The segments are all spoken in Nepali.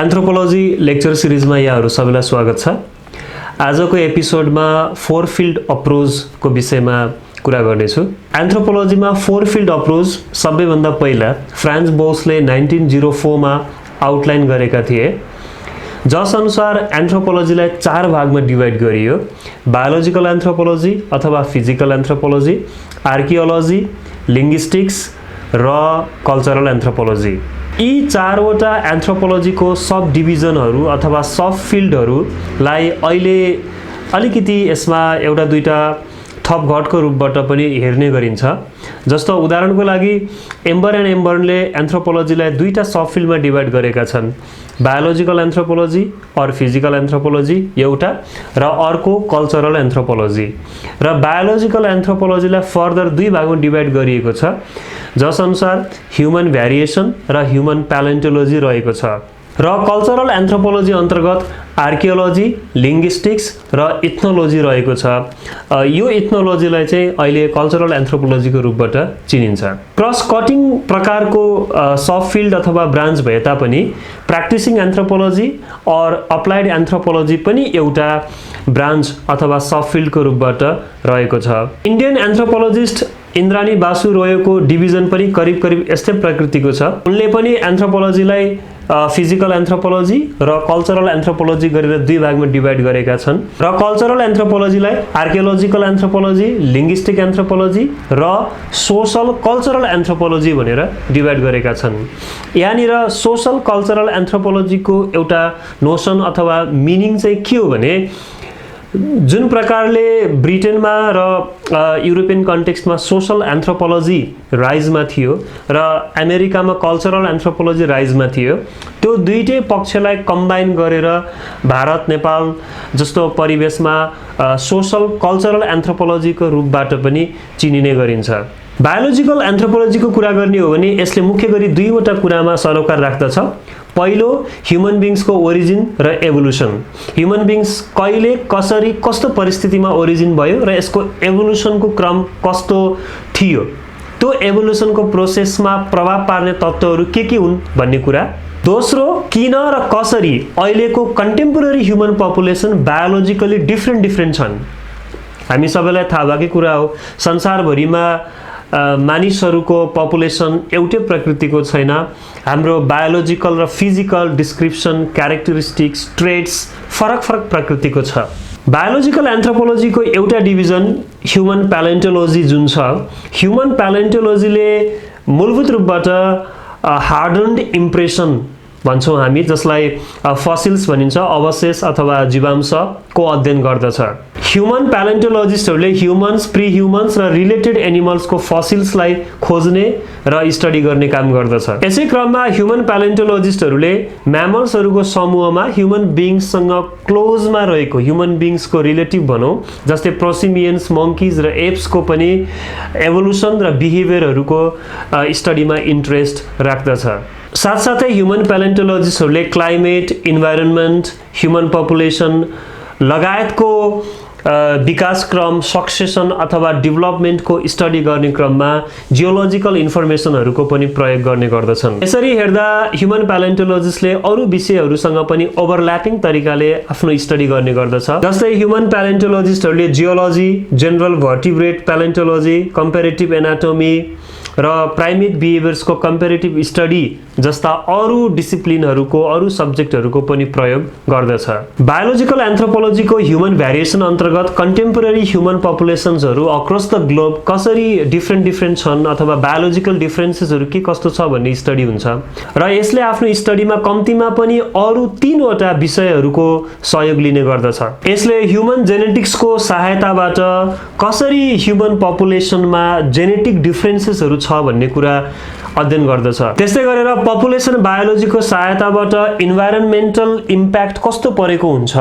एन्थ्रोपोलोजी लेक्चर सिरिजमा यहाँहरु सबैलाई स्वागत छ। आजको एपिसोडमा फोर फिल्ड अप्रोचको विषयमा कुरा गर्नेछु। एन्थ्रोपोलोजीमा फोर फिल्ड अप्रोच सबैभन्दा पहिला फ्रान्स बोसले 1904 मा आउटलाइन गरेका थिए, जस अनुसार एन्थ्रोपोलोजीलाई चार भागमा डिवाइड गरियो। बायोलोजिकल एन्थ्रोपोलोजी अथवा फिजिकल एन्थ्रोपोलोजी, आर्कियोलोजी, लिंग्विस्टिक्स र कल्चरल एन्थ्रोपोलोजी। यी चारवटा एन्थ्रोपोलोजीको सब डिभिजनहरू अथवा सब फिल्डहरूलाई अहिले अलिकति यसमा एउटा दुईटा थप घटको रूपबाट पनि हेर्ने गरिन्छ। जस्तो उदाहरणको लागि एम्बर एन्ड एम्बर्नले एन्थ्रोपोलोजीलाई दुईटा सब फिल्डमा डिवाइड गरेका छन्, बायोलोजिकल एन्थ्रोपोलोजी और फिजिकल एन्थ्रोपोलोजी एउटा र अर्को कल्चरल एन्थ्रोपोलोजी। र बायोलोजिकल एन्थ्रोपोलोजीलाई फर्दर दुई भागमा डिवाइड गरिएको छ, जस अनुसार ह्युमन भ्यारिएसन र ह्युमन प्यालेन्टोलोजी रहेको छ। र कल्चरल एन्थ्रोपोलोजी अन्तर्गत आर्कियोलोजी, लिंग्विस्टिक्स र इथ्नोलोजी रहेको छ। यो इथ्नोलोजीलाई चाहिँ अहिले कल्चरल एन्थ्रोपोलोजीको रूपबाट चिनिन्छ। क्रस कटिङ प्रकारको सब फिल्ड अथवा ब्रान्च भए तापनि प्र्याक्टिसिङ एन्थ्रोपोलोजी और अप्लाइड एन्थ्रोपोलोजी पनि एउटा ब्रान्च अथवा सब फिल्डको रूपबाट रहेको छ। इन्डियन एन्थ्रोपोलोजिस्ट इन्द्रानी बासु रोयको डिभिजन पनि करिब करिब यस्तै प्रकृतिको छ। उनले पनि एन्थ्रोपोलोजीलाई फिजिकल एन्थ्रोपोलोजी र कल्चरल एन्थ्रोपोलोजी गरेर दुई भागमा डिवाइड गरेका छन्। र कल्चरल एन्थ्रोपोलोजीलाई आर्कियोलोजिकल एन्थ्रोपोलोजी, लिंग्विस्टिक एन्थ्रोपोलोजी र सोशल कल्चरल एन्थ्रोपोलोजी भनेर डिवाइड गरेका छन्। यहाँनिर सोशल कल्चरल एन्थ्रोपोलोजीको एउटा नोसन अथवा मिनिङ चाहिँ के हो भने, जुन प्रकारले ब्रिटेनमा र युरोपियन कन्टेक्स्टमा सोशल एन्थ्रोपोलोजी राइजमा थियो र अमेरिकामा कल्चरल एन्थ्रोपोलोजी राइजमा थियो, त्यो दुईटै पक्षलाई कम्बाइन गरेर भारत नेपाल जस्तो परिवेशमा सोशल कल्चरल एन्थ्रोपोलोजीको रूपबाट पनि चिनिने गरिन्छ। बायोलोजिकल एन्थ्रोपोलोजीको कुरा गर्ने हो भने यसले मुख्य गरी दुईवटा कुरामा सरोकार राख्दछ। पहिलो, ह्युमन बिङ्सको ओरिजिन र एभोल्युसन। ह्युमन बिङ्स कहिले, कसरी, कस्तो परिस्थितिमा ओरिजिन भयो र यसको एभोल्युसनको क्रम कस्तो थियो, त्यो एभोल्युसनको प्रोसेसमा प्रभाव पार्ने तत्त्वहरू के हुन् भन्ने कुरा। दोस्रो, किन र कसरी अहिलेको contemporary human population biologically different छन्। हामी सबैलाई थाहा भएकै कुरा हो, संसारभरिमा मानिसहरूको पपुलेसन एउटै प्रकृतिको छैन। हाम्रो बायोलोजिकल र फिजिकल डिस्क्रिप्सन, क्यारेक्टरिस्टिक्स, ट्रेट्स फरक प्रकृतिको छ। बायोलोजिकल एन्थ्रोपोलोजीको एउटा डिभिजन ह्युमन प्यालेन्टोलोजी जुन छ, ह्युमन प्यालेन्टोलोजीले मूलभूत रूपबाट हार्डन्ड इम्प्रेसन भन्छौँ हामी, जसलाई फसिल्स भनिन्छ, अवशेष अथवा जीवांशको अध्ययन गर्दछ। ह्युमन प्यालेन्टोलोजिस्टहरूले ह्युमन्स, प्री ह्युमन्स र रिलेटेड एनिमल्सको फसिल्सलाई खोज्ने र स्टडी गर्ने काम गर्दछ। यसै क्रममा ह्युमन प्यालेन्टोलोजिस्टहरूले म्यामल्सहरूको समूहमा ह्युमन बिङ्ससँग क्लोजमा रहेको ह्युमन बिङ्सको रिलेटिभ भनौँ, जस्तै प्रोसिमियन्स, मङ्कीज र एप्सको पनि एभोल्युसन र बिहेभियरहरूको स्टडीमा इन्ट्रेस्ट राख्दछ। साथसाथै ह्युमन प्यालेन्टोलोजिस्टहरूले क्लाइमेट, इन्भाइरोन्मेन्ट, ह्युमन पपुलेसन लगायतको विकास क्रम, सक्सेसन अथवा डेभलपमेन्टको स्टडी गर्ने क्रममा जियोलोजिकल इन्फर्मेसनहरूको पनि प्रयोग गर्ने गर्दछन्। यसरी हेर्दा ह्युमन प्यालेन्टोलोजिस्टले अरू विषयहरूसँग पनि ओभरल्यापिङ तरिकाले आफ्नो स्टडी गर्ने गर्दछ। जस्तै ह्युमन प्यालेन्टोलोजिस्टहरूले geology, general vertebrate palaeontology, comparative anatomy र प्राइमेट बिहेभियर्सको कम्पेरेटिभ स्टडी जस्ता अरू डिसिप्लिनहरूको, अरू सब्जेक्टहरूको पनि प्रयोग गर्दछ। बायोलोजिकल एन्थ्रोपोलोजीको ह्युमन भ्यारिएसन अन्तर्गत कन्टेम्पोरेरी ह्युमन पपुलेसन्सहरू अक्रस द ग्लोब कसरी डिफ्रेन्ट छन् अथवा बायोलोजिकल डिफ्रेन्सेसहरू के कस्तो छ भन्ने स्टडी हुन्छ। र यसले आफ्नो स्टडीमा कम्तीमा पनि अरू 3वटा विषयहरूको सहयोग लिने गर्दछ। यसले ह्युमन जेनेटिक्सको सहायताबाट कसरी ह्युमन पपुलेसनमा जेनेटिक डिफ्रेन्सेसहरू छ भन्ने कुरा अध्ययन गर्दछ। त्यस्तै गरेर पपुलेसन बायोलोजीको सहायताबाट इन्भाइरोन्मेन्टल इम्प्याक्ट कस्तो परेको हुन्छ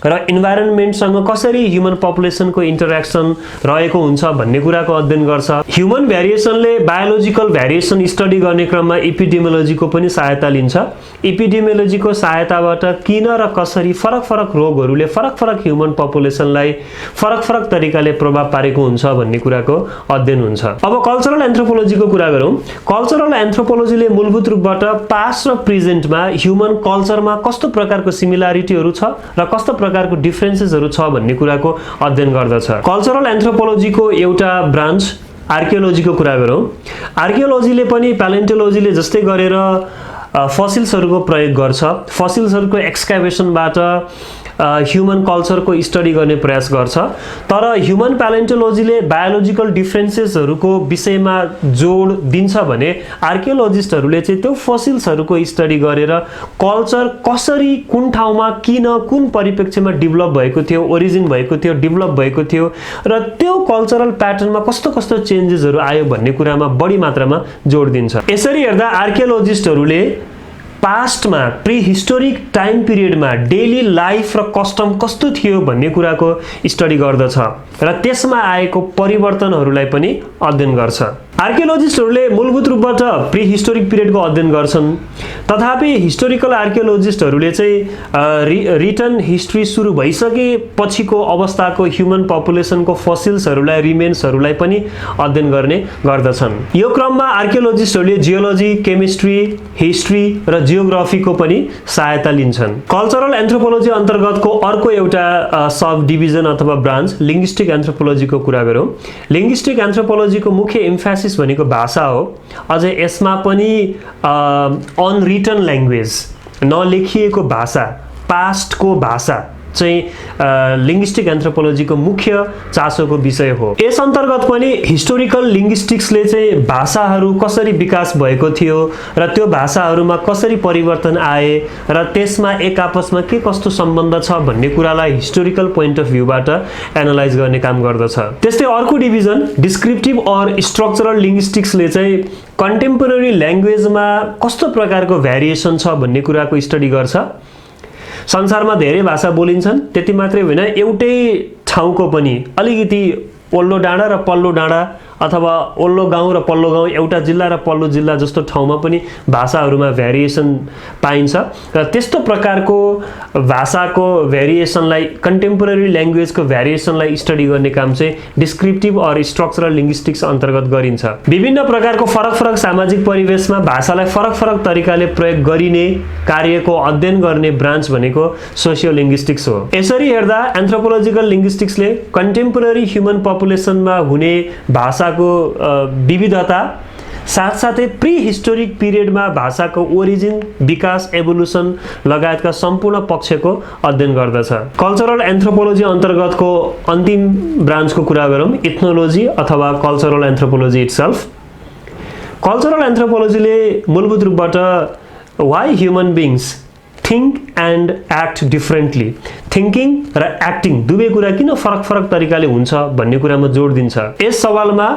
र इन्भाइरोन्मेन्टसँग कसरी ह्युमन पपुलेसनको इन्टरेक्सन रहेको हुन्छ भन्ने कुराको अध्ययन गर्छ। ह्युमन भ्यारिएसनले बायोलोजिकल भ्यारिएसन स्टडी गर्ने क्रममा एपिडेमियोलोजीको पनि सहायता लिन्छ। एपिडेमियोलोजीको सहायताबाट किन र कसरी फरक फरक रोगहरूले फरक फरक ह्युमन पपुलेसनलाई फरक फरक तरिकाले प्रभाव पारेको हुन्छ भन्ने कुराको अध्ययन हुन्छ। अब कल्चरल एन्थ्रोपोलोजीको कुरा गरौँ। कल्चरल एन्थ्रोपोलोजीले मूलभूत रूपबाट पास्ट र प्रेजेन्टमा ह्युमन कल्चरमा कस्तो प्रकारको सिमिलारिटीहरू छ र कस्तो प्रकारको डिफरेन्सेसहरू छ भन्ने कुराको अध्ययन गर्दछ। कल्चरल एन्थ्रोपोलोजीको एउटा ब्रान्च आर्कियोलोजीको कुरा गरौँ। आर्कियोलोजीले पनि प्यालेन्टोलोजीले जस्तै गरेर फसिल्सहरूको प्रयोग गर्छ। फसिल्सहरूको एक्सकाभेसनबाट ह्युमन कल्चरको स्टडी गर्ने प्रयास गर्छ। तर ह्युमन प्यालेन्टोलोजीले बायोलोजिकल डिफरेन्सेसहरूको विषयमा जोड दिन्छ भने आर्कियोलोजिस्टहरूले चाहिँ त्यो फसिल्सहरूको स्टडी गरेर कल्चर कसरी कुन ठाउँमा किन कुन परिप्रेक्ष्यमा डेभलप भएको थियो, ओरिजिन भएको थियो, डेभलप भएको थियो र त्यो कल्चरल प्याटर्नमा कस्तो कस्तो चेन्जेसहरू आयो भन्ने कुरामा बढी मात्रामा जोड दिन्छ। यसरी हेर्दा आर्कियोलोजिस्टहरूले पास्टमा प्रिहिस्टोरिक टाइम पिरियडमा डेली लाइफ र कस्टम कस्तो थियो भन्ने कुराको स्टडी गर्दछ र त्यसमा आएको परिवर्तनहरूलाई पनि अध्ययन गर्छ। आर्कियोलोजिस्टहरूले मूलभूत रूपबाट प्रिहिस्टोरिक पिरियडको अध्ययन गर्छन्। तथापि हिस्टोरिकल आर्कियोलोजिस्टहरूले चाहिँ रिटर्न हिस्ट्री सुरु भइसकेपछिको अवस्थाको ह्युमन पपुलेसनको फसिल्सहरूलाई रिमेन्सहरूलाई पनि अध्ययन गर्ने गर्दछन्। यो क्रममा आर्कियोलोजिस्टहरूले जियोलोजी, केमिस्ट्री, हिस्ट्री र जियोग्राफीको पनि सहायता लिन्छन्। कल्चरल एन्थ्रोपोलोजी अन्तर्गतको अर्को एउटा सब डिभिजन अथवा ब्रान्च लिङ्ग्विस्टिक एन्थ्रोपोलोजीको कुरा गरौँ। लिङ्ग्विस्टिक एन्थ्रोपोलोजीको मुख्य एम्फासिस भनेको भाषा हो। अझै यसमा पनि अनरिटन ल्याङ्ग्वेज, नलेखिएको भाषा, पास्टको भाषा चाहिँ लिङ्ग्विस्टिक एन्थ्रोपोलोजीको मुख्य चासोको विषय हो। यस अन्तर्गत पनि हिस्टोरिकल लिङ्ग्विस्टिक्सले चाहिँ भाषाहरू कसरी विकास भएको थियो र त्यो भाषाहरूमा कसरी परिवर्तन आए र त्यसमा एक आपसमा के कस्तो सम्बन्ध छ भन्ने कुरालाई हिस्टोरिकल पोइन्ट अफ भ्यूबाट एनालाइज गर्ने काम गर्दछ। त्यस्तै अर्को डिभिजन डिस्क्रिप्टिभ अर स्ट्रक्चरल लिङ्ग्विस्टिक्सले चाहिँ कन्टेम्पोरेरी ल्याङ्ग्वेजमा कस्तो प्रकारको भ्यारिएसन छ भन्ने कुराको स्टडी गर्छ। संसारमा धेरै भाषा बोलिन्छन्, त्यति मात्रै होइन एउटै ठाउँको पनि अलिकति ओल्लो डाँडा र पल्लो डाँडा अथवा ओल्लो गाउँ र पल्लो गाउँ, एउटा जिल्ला र पल्लो जिल्ला जस्तो ठाउँमा पनि भाषाहरूमा भ्यारिएसन पाइन्छ र त्यस्तो प्रकारको भाषाको भ्यारिएसनलाई, कन्टेम्पोरेरी ल्याङ्ग्वेजको भ्यारिएसनलाई स्टडी गर्ने काम चाहिँ डिस्क्रिप्टिभ अर स्ट्रक्चरल लिङ्ग्विस्टिक्स अन्तर्गत गरिन्छ। विभिन्न प्रकारको फरक फरक सामाजिक परिवेशमा भाषालाई फरक फरक तरिकाले प्रयोग गरिने कार्यको अध्ययन गर्ने ब्रान्च भनेको सोसियो लिङ्ग्विस्टिक्स हो। यसरी हेर्दा एन्थ्रोपोलोजिकल लिङ्ग्विस्टिक्सले कन्टेम्पोरेरी ह्युमन पपुलेसनमा हुने भाषाको विविधता साथसाथै प्रिहिस्टोरिक पिरियडमा भाषाको ओरिजिन, विकास, एभोल्युसन लगायतका सम्पूर्ण पक्षको अध्ययन गर्दछ। कल्चरल एन्थ्रोपोलोजी अन्तर्गतको अन्तिम ब्रान्चको कुरा गरौँ, इथ्नोलोजी अथवा कल्चरल एन्थ्रोपोलोजी इटसेल्फ। कल्चरल एन्थ्रोपोलोजीले मूलभूत रूपबाट why human beings think and act differently, thinking र एक्टिङ दुवै कुरा किन फरक फरक तरिकाले हुन्छ भन्ने कुरामा जोड दिन्छ। यस सवालमा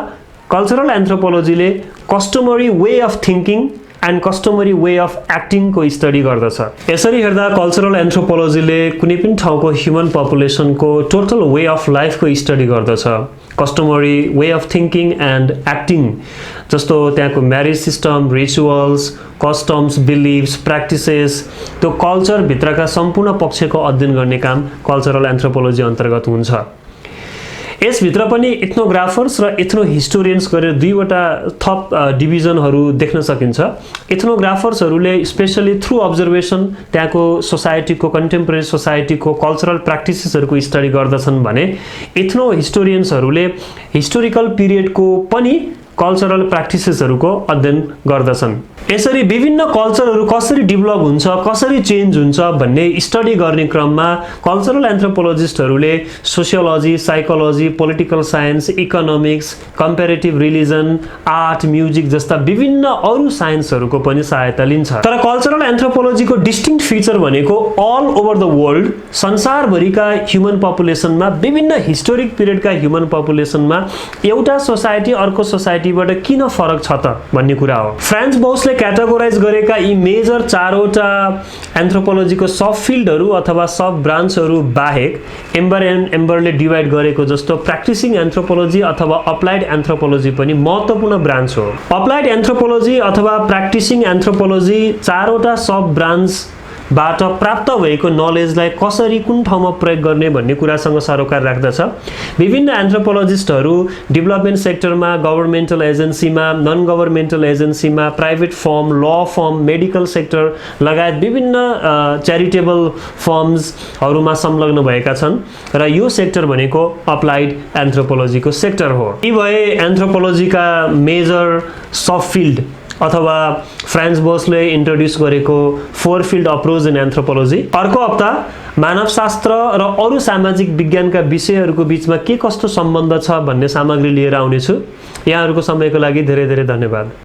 कल्चरल एन्थ्रोपोलोजीले customary way of thinking and customary way of एक्टिङको स्टडी गर्दछ। यसरी हेर्दा कल्चरल एन्थ्रोपोलोजीले कुनै पनि ठाउँको ह्युमन पपुलेसनको टोटल वे अफ लाइफको स्टडी गर्दछ। Customary way of thinking and acting जस्तो त्यहाँको marriage system, rituals, customs, beliefs, practices, त्यो कल्चरभित्रका सम्पूर्ण पक्षको अध्ययन गर्ने काम कल्चरल एन्थ्रोपोलोजी अन्तर्गत हुन्छ। यसभित्र पनि इथ्नोग्राफर्स र इथ्नो हिस्टोरियन्स गरेर दुईवटा थप डिभिजनहरू देख्न सकिन्छ। इथ्नोग्राफर्सहरूले स्पेसली थ्रु अब्जर्भेसन त्यहाँको सोसाइटीको, कन्टेम्पोरेरी सोसाइटीको कल्चरल प्र्याक्टिसेसहरूको स्टडी गर्दछन् भने इथ्नो हिस्टोरियन्सहरूले हिस्टोरिकल पिरियडको पनि कल्चरल प्र्याक्टिसेसहरूको अध्ययन गर्दछन्। यसरी विभिन्न कल्चरहरू कसरी डेभलप हुन्छ, कसरी चेन्ज हुन्छ भन्ने स्टडी गर्ने क्रममा कल्चरल एन्थ्रोपोलोजिस्टहरूले sociology, psychology, political science, economics, comparative religion, art, music जस्ता विभिन्न अरू साइन्सहरूको पनि सहायता लिन्छ। तर कल्चरल एन्थ्रोपोलोजीको डिस्टिङ्क्ट फिचर भनेको अल ओभर द वर्ल्ड संसारभरिका ह्युमन पपुलेसनमा, विभिन्न हिस्टोरिक पिरियडका ह्युमन पपुलेसनमा एउटा सोसाइटी अर्को सोसाइटी सोसाइटीबाट किन फरक छ त भन्ने कुरा हो। फ्रान्स बोसले क्याटेगोराइज गरेका यी मेजर 4वटा एन्थ्रोपोलोजीको सब फिल्डहरू अथवा सब ब्रान्चहरू बाहेक एम्बरले डिभाइड गरेको जस्तो प्र्याक्टिसिङ एन्थ्रोपोलोजी अथवा अप्लाइड एन्थ्रोपोलोजी पनि महत्त्वपूर्ण ब्रान्च हो। अप्लाइड एन्थ्रोपोलोजी अथवा प्र्याक्टिसिङ एन्थ्रोपोलोजी 4वटा सब ब्रान्चबाट प्राप्त भएको नलेजलाई कसरी कुन ठाउँमा प्रयोग गर्ने भन्ने कुरासँग सरोकार राख्दछ। विभिन्न एन्थ्रोपोलोजिस्टहरू डेभलपमेन्ट सेक्टरमा, गभर्मेन्टल एजेन्सीमा, नन गभर्मेन्टल एजेन्सीमा, private firm, law firm, medical sector लगायत विभिन्न च्यारिटेबल फर्म्सहरूमा संलग्न भएका छन् र यो सेक्टर भनेको अप्लाइड एन्थ्रोपोलोजीको सेक्टर हो। यी भए एन्थ्रोपोलोजीका मेजर सब फिल्ड अथवा फ्रान्स बोसले इन्ट्रोड्युस गरेको 4 फिल्ड अप्रोच इन एन्थ्रोपोलोजी। अर्को हप्ता मानवशास्त्र र अरू सामाजिक विज्ञानका विषयहरूको बीचमा के कस्तो सम्बन्ध छ भन्ने सामग्री लिएर आउनेछु। यहाँहरूको समयको लागि धेरै धेरै धन्यवाद।